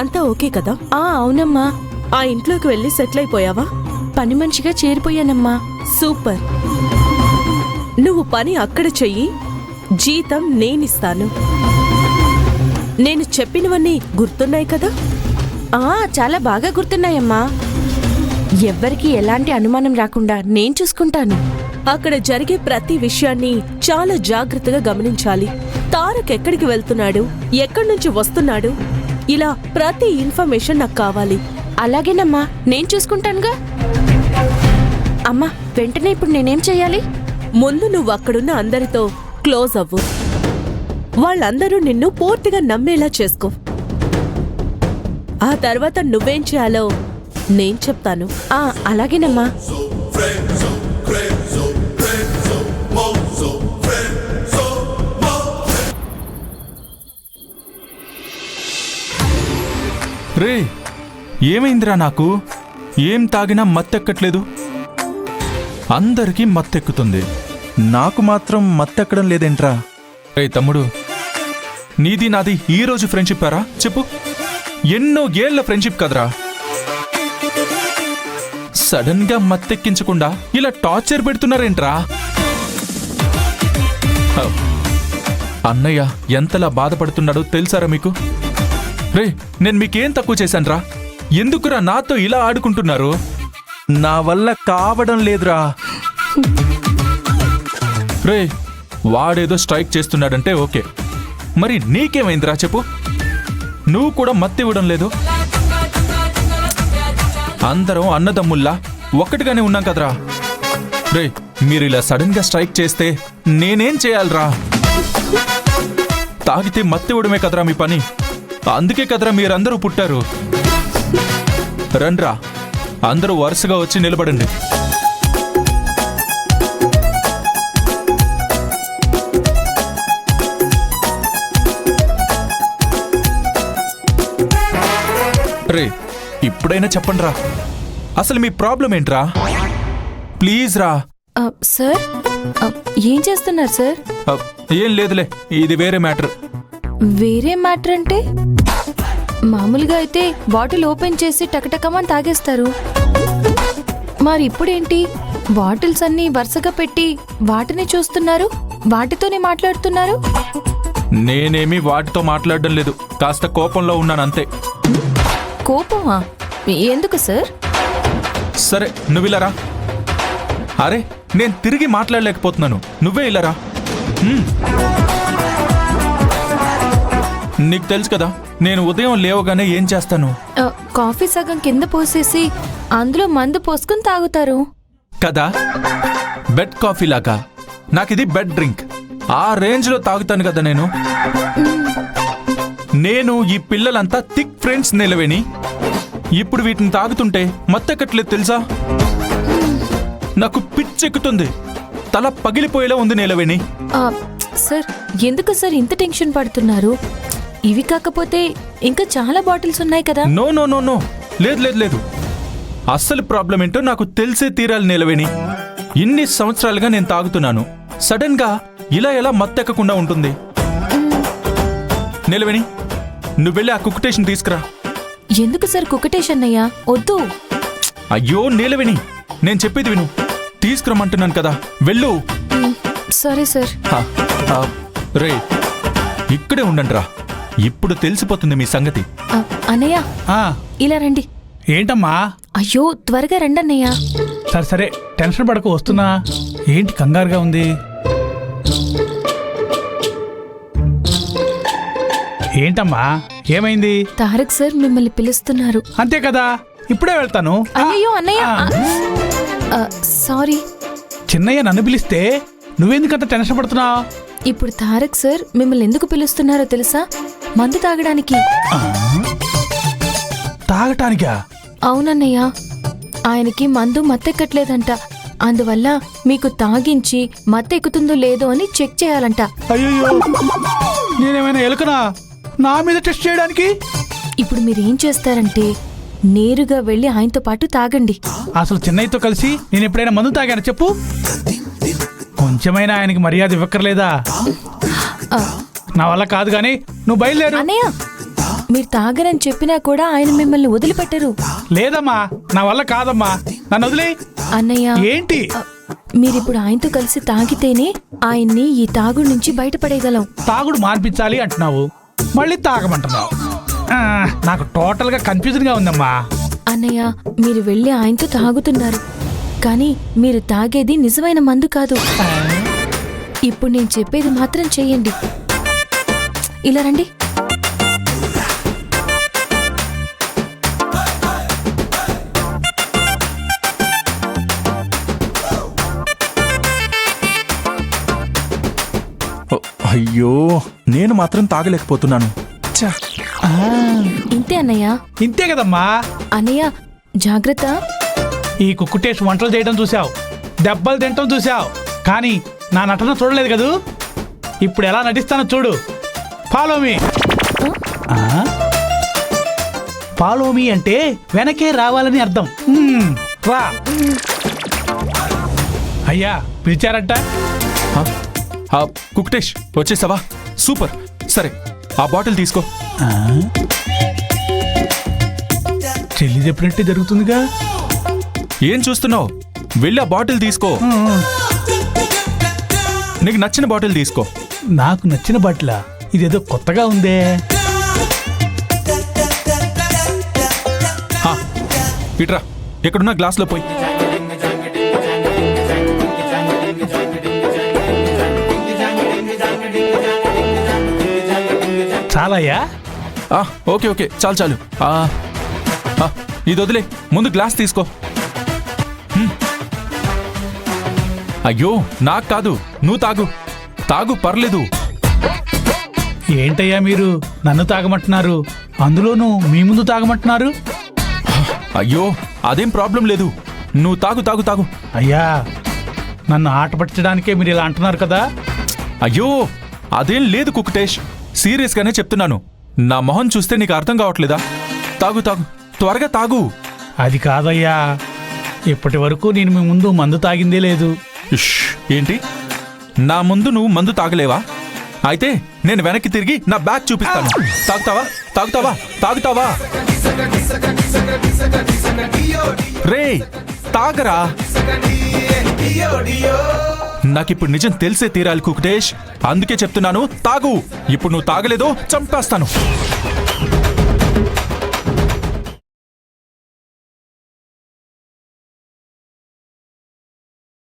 అంతా ఓకే కదా? అవునమ్మా. ఆ ఇంట్లోకి వెళ్ళి సెటిల్ అయిపోయావా? పని మనిషిగా చేరిపోయానమ్మా. సూపర్. నువ్వు పని అక్కడ చెయ్యి, జీతం నేనిస్తాను. నేను చెప్పినవన్నీ గుర్తున్నాయి కదా? చాలా బాగా గుర్తున్నాయమ్మా. ఎవ్వరికి ఎలాంటి అనుమానం రాకుండా నేను చూసుకుంటాను. అక్కడ జరిగే ప్రతి విషయాన్ని చాలా జాగ్రత్తగా గమనించాలి. తారక్ ఎక్కడికి వెళ్తున్నాడు, ఎక్కడి నుంచి వస్తున్నాడు, ఇలా ప్రతి ఇన్ఫర్మేషన్ నాకు కావాలి. అలాగేనమ్మా, నేను చూసుకుంటానుగా. అమ్మా, వెంటనే ఇప్పుడు నేనేం చెయ్యాలి? ముందు నువ్వు అక్కడున్న అందరితో క్లోజ్ అవ్వు. వాళ్ళందరూ నిన్ను పూర్తిగా నమ్మేలా చేసుకో. ఆ తర్వాత నువ్వేం చేయాలో నేను చెప్తాను. అలాగేనమ్మా. రే, ఏమైందిరా? నాకు ఏం తాగినా మత్తెక్కట్లేదు. అందరికీ మత్తెక్కుతుంది, నాకు మాత్రం మత్తెక్కడం లేదేంట్రా? రే తమ్ముడు, నీది నాది ఈరోజు ఫ్రెండ్షిప్ రా? చెప్పు, ఎన్నో ఏళ్ల ఫ్రెండ్షిప్ కదరా. సడన్ గా మత్తెక్కించకుండా ఇలా టార్చర్ పెడుతున్నారేంట్రా? అన్నయ్య ఎంతలా బాధపడుతున్నాడో తెలుసారా మీకు? రే, నేను మీకేం తక్కువ చేశాన్రా? ఎందుకురా నాతో ఇలా ఆడుకుంటున్నారు? నా వల్ల కావడం లేదురా. రే, వాడేదో స్ట్రైక్ చేస్తున్నాడంటే ఓకే, మరి నీకేమైందిరా చెప్పు? నువ్వు కూడా మత్తివ్వడం లేదు. అందరం అన్నదమ్ముల్లా ఒక్కటిగానే ఉన్నాం కదరా. రే, మీరు ఇలా సడన్ గా స్ట్రైక్ చేస్తే నేనేం చేయాలరా? తాగితే మత్తివ్వడమే కదరా మీ పని. అందుకే కదరా మీరందరూ పుట్టారు. రండ్రా, అందరూ వరుసగా వచ్చి నిలబడండి. రే, ఇప్పుడైనా చెప్పండిరా, అసలు మీ ప్రాబ్లం ఏంట్రా? ప్లీజ్ రా. సార్, ఏం చేస్తున్నారు సార్? ఏం లేదులే, ఇది వేరే మ్యాటర్. వేరే మ్యాటర్ అంటే? మామూలుగా అయితే బాటిల్ ఓపెన్ చేసి టకటకమని తాగేస్తారు. మరి ఇప్పుడేంటి బాటిల్స్ అన్నీ వరుసగా పెట్టి వాటిని చూస్తున్నారు, వాటితోనే మాట్లాడుతున్నారు? నేనేమి వాటితో మాట్లాడడం లేదు, కాస్త కోపంలో ఉన్నానంతే. కోపమా? ఎందుకు సార్? సరే, నువ్విలరా. అరే, నేను తిరిగి మాట్లాడలేకపోతున్నాను, నువ్వే ఇల్లరా. నీకు తెలుసు కదా, నేను ఉదయం లేవగానే ఏం చేస్తాను? కాఫీ సగం కింద పోసేసి అందులో మందు పోసుకుని తాగుతారు కదా. బెడ్ కాఫీ లాగా నాకిది బెడ్ డ్రింక్. ఆ రేంజ్ లో తాగుతాను కదా నేను. నేను ఈ పిల్లలంతా థిక్ ఫ్రెండ్స్ నిలవేని. ఇప్పుడు వీటిని తాగుతుంటే మత్తెక్కట్లేదు తెలుసా? నాకు పిచ్చెక్కుతుంది, తల పగిలిపోయేలా ఉంది నిలవేని. సార్, ఎందుకు సార్ ఇంత టెన్షన్ పడుతున్నారు? ఇవి కాకపోతే ఇంకా చాలా బాటిల్స్ ఉన్నాయి కదా. నో నో నో నో, లేదు లేదు లేదు. అస్సలు ప్రాబ్లం ఏంటో నాకు తెలిసే తీరాలి నిలవేని. ఇన్ని సంవత్సరాలుగా నేను తాగుతున్నాను, సడన్ గా ఇలా ఎలా మత్తెక్కకుండా ఉంటుంది? నిలవేని, నువ్వెళ్ళి ఆ కుక్కటేషన్ తీసుకురా. ఎందుకు సార్ కుక్కటేషన్ అయ్యా? వద్దు. అయ్యో నీలవేణి, నేను చెప్పేది విను. తీసుకురమ్మంటున్నాను కదా, వెళ్ళు. సరే సార్. రే, ఇక్కడే ఉండండి రా, ఇప్పుడు తెలిసిపోతుంది మీ సంగతి. అన్నయ్య, ఇలా రండి. ఏంటమ్మా? అయ్యో, త్వరగా రండి అన్నయ్య. సరే సరే, టెన్షన్ పడకు, వస్తున్నా. ఏంటి కంగారుగా ఉంది? ఏంటమ్మా, ఏమైంది? తారక్ సార్ మిమ్మల్ని పిలుస్తున్నారు. అంతే కదా, ఇప్పుడే వెళ్తాను. అయ్యో అన్నయ్య, సారీ. చిన్నయ్య నన్ను పిలిస్తే నువ్వెందుకంత టెన్షన్ పడుతున్నావు? ఇప్పుడు తారక్ సార్ మిమ్మల్ని ఎందుకు పిలుస్తున్నారో తెలుసా? మందు తాగడానికి. తాగటానికా? అవునన్నయ్య, ఆయనకి మందు మత్తెక్కట్లేదంట. అందువల్ల మీకు తాగించి మత్తెక్కుతుందో లేదో అని చెక్ చేయాలంట. అయ్యో, నేనేమైనా ఎలుకనా నా మీద టెస్ట్ చేయడానికి? ఇప్పుడు మీరేం చేస్తారంటే నేరుగా వెళ్ళి ఆయనతో పాటు తాగండి. అసలు చిన్నయ్యతో కలిసి నేను ఎప్పుడైనా మందు తాగాను చెప్పు? కొంచెమైనా ఆయనకి మర్యాద ఇవ్వక్కర్లేదా? నా వల్ల కాదు గాని నువ్వు బయలుదేరు. అన్నయ్య, మీరు తాగరని చెప్పినా కూడా ఆయన మిమ్మల్ని వదిలిపెట్టరు. లేదమ్మా, నా వల్ల కాదమ్మా, నన్ను వదిలే. అన్నయ్య, ఏంటి? మీరిప్పుడు ఆయనతో కలిసి తాగితేనే ఆయన్ని ఈ తాగుడు నుంచి బయటపడేయగలం. తాగుడు మాన్పించాలి అంటున్నావు, మళ్ళీ తాగమంటున్నావు. నాకు టోటల్ గా కన్ఫ్యూజన్ గా ఉందమ్మా. అన్నయ్య, మీరు వెళ్ళి ఆయనతో తాగుతున్నారు, కానీ మీరు తాగేది నిజమైన మందు కాదు. ఇప్పుడు నేను చెప్పేది మాత్రం చెయ్యండి. ఇలా రండి. అయ్యో, నేను మాత్రం తాగలేకపోతున్నాను. ఛ! ఇంతే అన్నయ్య. ఇంతే కదమ్మా. అన్నయ్య జాగ్రత్త. ఈ కుక్కుటేసి వంటలు చేయడం చూసావు, దెబ్బలు తింటం చూసావు, కానీ నా నటన చూడలేదు కదూ. ఇప్పుడు ఎలా నటిస్తానో చూడు. Follow me. ఫాలో మీ అంటే వెనకే రావాలని అర్థం. రా. అయ్యా పిలిచారంట. కుక్టేష్, వచ్చేసావా? సూపర్. సరే, ఆ బాటిల్ తీసుకో. చెల్లి చెప్పినట్టే జరుగుతుందిగా. ఏం చూస్తున్నావు? వెళ్ళి ఆ బాటిల్ తీసుకో. నీకు నచ్చిన బాటిల్ తీసుకో. నాకు నచ్చిన బాటిలా? ఇదేదో కొత్తగా ఉందే. ఇట్రా, ఎక్కడున్న గ్లాస్లో పోయి. చాలయ్యా? ఓకే ఓకే, చాలు చాలు. ఇది వదిలే, ముందు గ్లాస్ తీసుకో. అయ్యో, నాకు కాదు, నువ్వు తాగు. తాగు, పర్లేదు. ఏంటయ్యా మీరు నన్ను తాగమంటున్నారు, అందులోనూ మీ ముందు తాగమంటున్నారు? అయ్యో, అదేం ప్రాబ్లం లేదు. నువ్వు తాగు తాగు తాగు. అయ్యా, నన్ను ఆట పట్టించడానికే మీరు ఇలా అంటున్నారు కదా. అయ్యో, అదేం లేదు కుకుటేష్, సీరియస్గానే చెప్తున్నాను. నా మొహం చూస్తే నీకు అర్థం కావట్లేదా? తాగు తాగు, త్వరగా తాగు. అది కాదయ్యా, ఇప్పటి వరకు నేను మీ ముందు మందు తాగిందే లేదు. ఇష్, ఏంటి? నా ముందు నువ్వు మందు తాగలేవా? అయితే నేను వెనక్కి తిరిగి నా బ్యాగ్ చూపిస్తాను. తాగుతావా? తాగుతావా? తాగుతావా? రే, తాగరా. నాకిప్పుడు నిజం తెలిసే తీరాలి కుకుటేష్, అందుకే చెప్తున్నాను, తాగు. ఇప్పుడు నువ్వు తాగలేదో చంపేస్తాను.